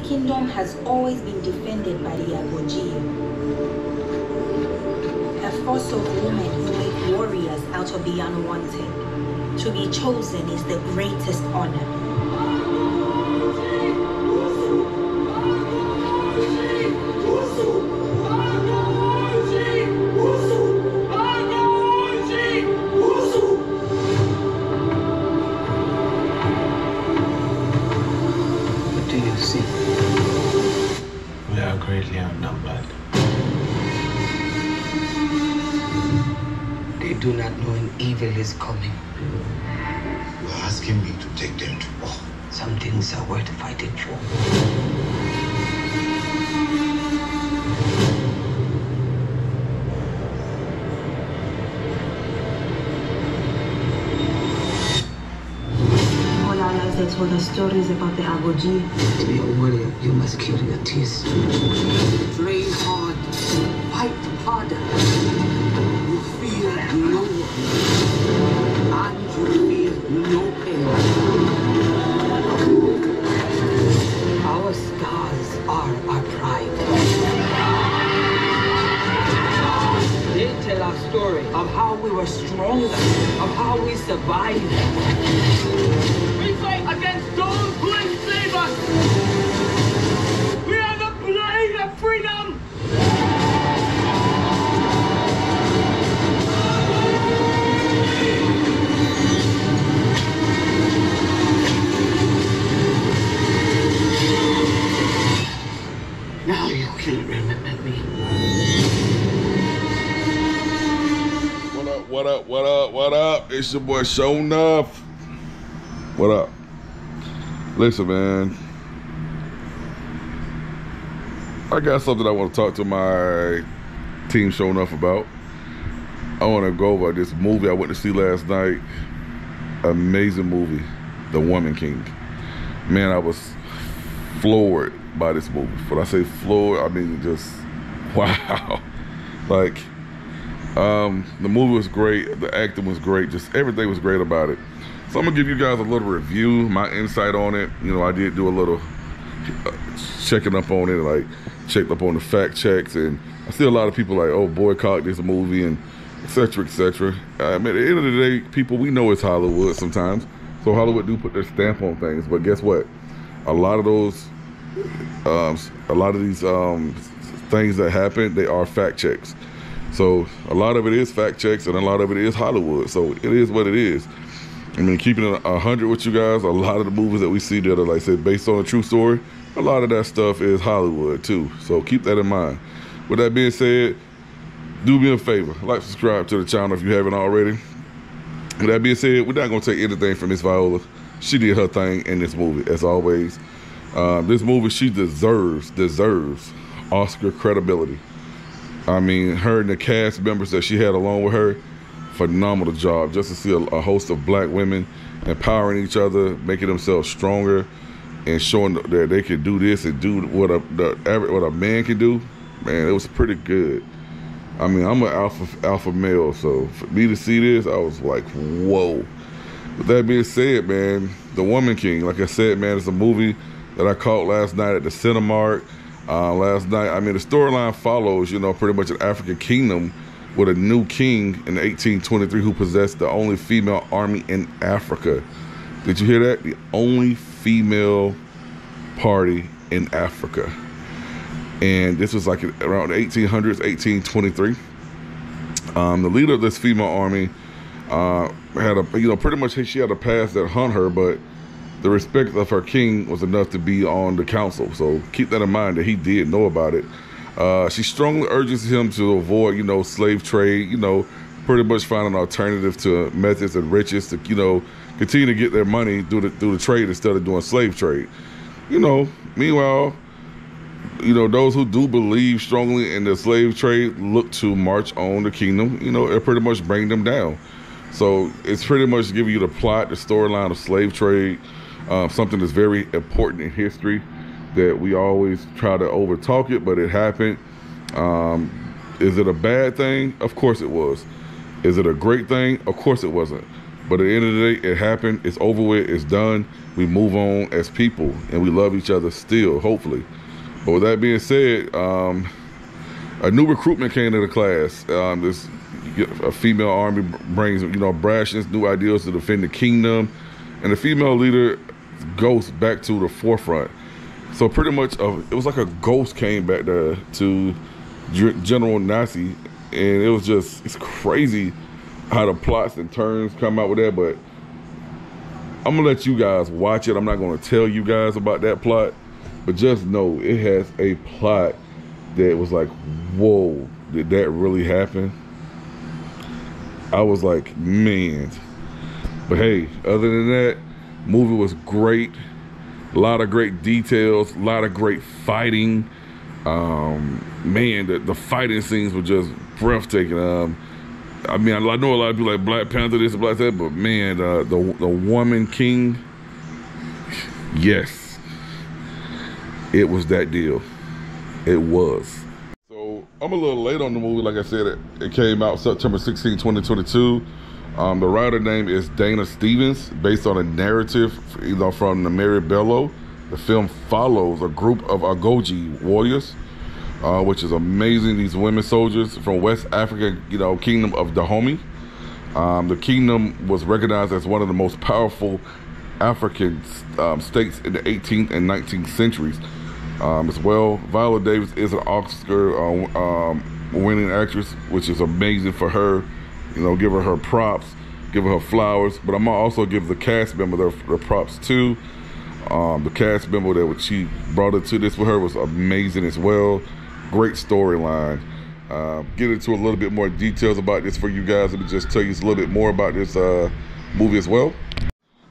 kingdom has always been defended by the Agboji, a force of women who make warriors out of the unwanted. To be chosen is the greatest honor. We are greatly outnumbered. They do not know an evil is coming. You're asking me to take them to war. Some things are worth fighting for. All our lives they told us stories about the Agboji. To be a warrior, you must kill your tears. Train hard, fight harder. You fear no one, and you fear no pain. Our scars are our pride. They tell our story of how we were stronger, of how we survived. We fight against those who enslave us. We are the blade of freedom. Now you can't remember me. What up, what up, what up? It's your boy Show Enough. What up? Listen, man. I got something I want to talk to my team Show Enough about. I want to go over this movie I went to see last night. Amazing movie, The Woman King. Man, I was floored by this movie. When I say floored, I mean just wow. Like, the movie was great, the acting was great, just everything was great about it. So I'm gonna give you guys a little review, my insight on it. You know, I did do a little checking up on it, like checked up on the fact checks, and I see a lot of people like, oh, boycott this movie and etc. etc. I mean, at the end of the day, people, we know it's Hollywood sometimes, so Hollywood do put their stamp on things. But guess what? A lot of those, these things that happen, they are fact checks. So a lot of it is fact checks, and a lot of it is Hollywood. So it is what it is. I mean, keeping it 100 with you guys, a lot of the movies that we see that are, like I said, based on a true story, a lot of that stuff is Hollywood too. So keep that in mind. With that being said, do me a favor, like, subscribe to the channel if you haven't already. With that being said, we're not gonna take anything from Miss Viola. She did her thing in this movie, as always. This movie, she deserves Oscar credibility. I mean, her and the cast members that she had along with her, phenomenal job. Just to see a host of black women empowering each other, making themselves stronger, and showing that they can do this and do what a man can do. Man, it was pretty good. I mean, I'm an alpha male, so for me to see this, I was like, whoa. With that being said, man, The Woman King, like I said, man, it's a movie that I caught last night at the Cinemark. Last night, I mean, the storyline follows, you know, pretty much an African kingdom with a new king in 1823 who possessed the only female army in Africa. Did you hear that? The only female party in Africa. And this was like around the 1800s, 1823. The leader of this female army had a, you know, pretty much she had a past that hunt her, but the respect of her king was enough to be on the council. So keep that in mind that he did know about it. She strongly urges him to avoid, you know, slave trade, you know, pretty much find an alternative to methods and riches to, you know, continue to get their money through the trade instead of doing slave trade. You know, meanwhile, you know, those who do believe strongly in the slave trade look to march on the kingdom, you know, and pretty much bring them down. So it's pretty much giving you the plot, the storyline of slave trade, something that's very important in history that we always try to overtalk it, but it happened. Is it a bad thing? Of course it was. Is it a great thing? Of course it wasn't. But at the end of the day, it happened. It's over with. It's done. We move on as people, and we love each other still, hopefully. But with that being said, a new recruitment came to the class. A female army brings, brashness, new ideals to defend the kingdom, and the female leader goes back to the forefront. So pretty much, it was like a ghost came back to General Nazi, and it was it's crazy how the plots and turns come out with that. But I'm gonna let you guys watch it. I'm not gonna tell you guys about that plot, but just know it has a plot that was like, whoa, did that really happen? I was like, man. But hey, other than that, movie was great. A lot of great details, a lot of great fighting. Man, the fighting scenes were just breathtaking. I mean, I know a lot of people like Black Panther this and Black that, but man, the Woman King, yes, it was that deal. It was. So I'm a little late on the movie. Like I said, it came out September 16, 2022. The writer name is Dana Stevens, based on a narrative from the Mary Bello. The film follows a group of Agoji warriors, which is amazing. These women soldiers from West Africa, kingdom of Dahomey. The kingdom was recognized as one of the most powerful African states in the 18th and 19th centuries. As well, Viola Davis is an Oscar winning actress, which is amazing for her. Give her props, give her flowers. But I'm gonna also give the cast member their props too. The cast member that she brought into this with her was amazing as well. Great storyline. Get into a little bit more details about this for you guys. Let me just tell you a little bit more about this movie as well.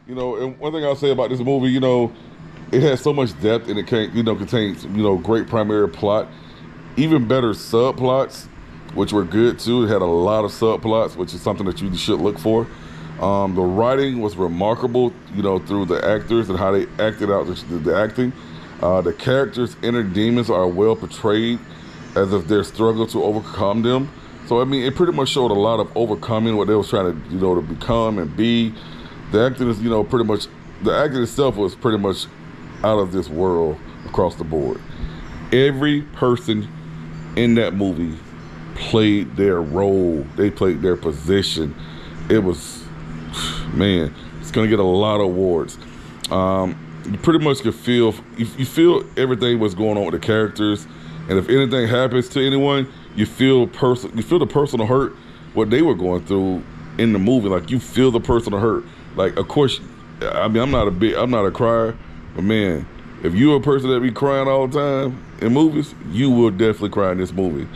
And one thing I'll say about this movie, it has so much depth, and it contains great primary plot, even better subplots, which were good too. It had a lot of subplots, which is something that you should look for. The writing was remarkable, through the actors and how they acted out the acting. The characters' inner demons are well portrayed, as if their struggle to overcome them. So I mean, it pretty much showed a lot of overcoming what they was trying to, to become and be. The acting is, the acting itself was pretty much out of this world across the board. Every person in that movie played their role. They played their position. It was, man, it's gonna get a lot of awards. You pretty much could feel, you feel everything was going on with the characters, and if anything happens to anyone, you feel the personal hurt, what they were going through in the movie. Like, you feel the personal hurt. Like, of course, I mean, I'm not a crier, but man, if you're a person that be crying all the time in movies, you will definitely cry in this movie.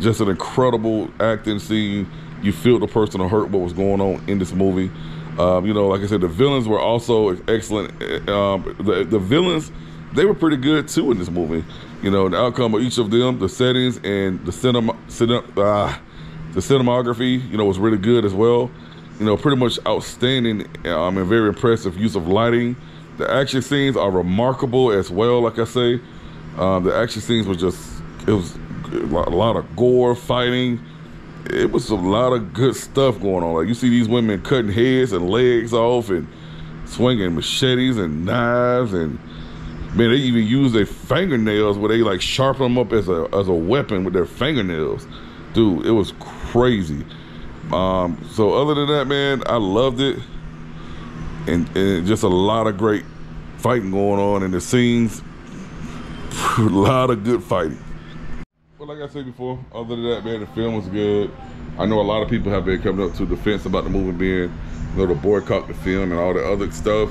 Just an incredible acting scene. You feel the personal hurt, what was going on in this movie. Like I said, the villains were also excellent. The villains, they were pretty good too in this movie. The outcome of each of them, the settings, and the cinematography, was really good as well. Pretty much outstanding and very impressive use of lighting. The action scenes are remarkable as well. Like I say, the action scenes were it was a lot of gore, fighting. It was a lot of good stuff going on. Like, you see these women cutting heads and legs off and swinging machetes and knives, and man, they even use their fingernails where they like sharpen them up as a weapon with their fingernails. Dude, it was crazy. So other than that, man, I loved it, and just a lot of great fighting going on in the scenes. A lot of good fighting. But like I said before, other than that, man, the film was good. I know a lot of people have been coming up to the fence about the movie being, to boycott the film and all the other stuff.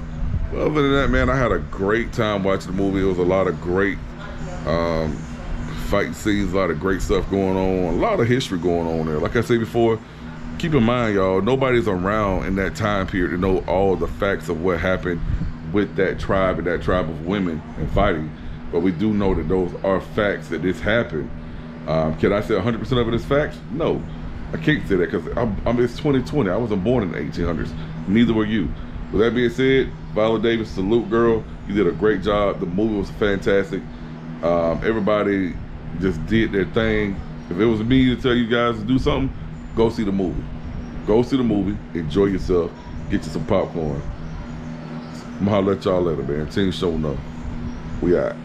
But other than that, man, I had a great time watching the movie. It was a lot of great fight scenes, a lot of great stuff going on, a lot of history going on there. Like I said before, keep in mind, y'all, nobody's around in that time period to know all the facts of what happened with that tribe and that tribe of women and fighting. But we do know that those are facts, that this happened. Can I say 100% of it is facts? No, I can't say that, because it's 2020. I wasn't born in the 1800s. Neither were you. With that being said, Viola Davis, salute, girl. You did a great job. The movie was fantastic. Everybody just did their thing. If it was me to tell you guys to do something, go see the movie. Go see the movie, enjoy yourself, get you some popcorn. I'm gonna holler at y'all later, man. Team Show No. We out.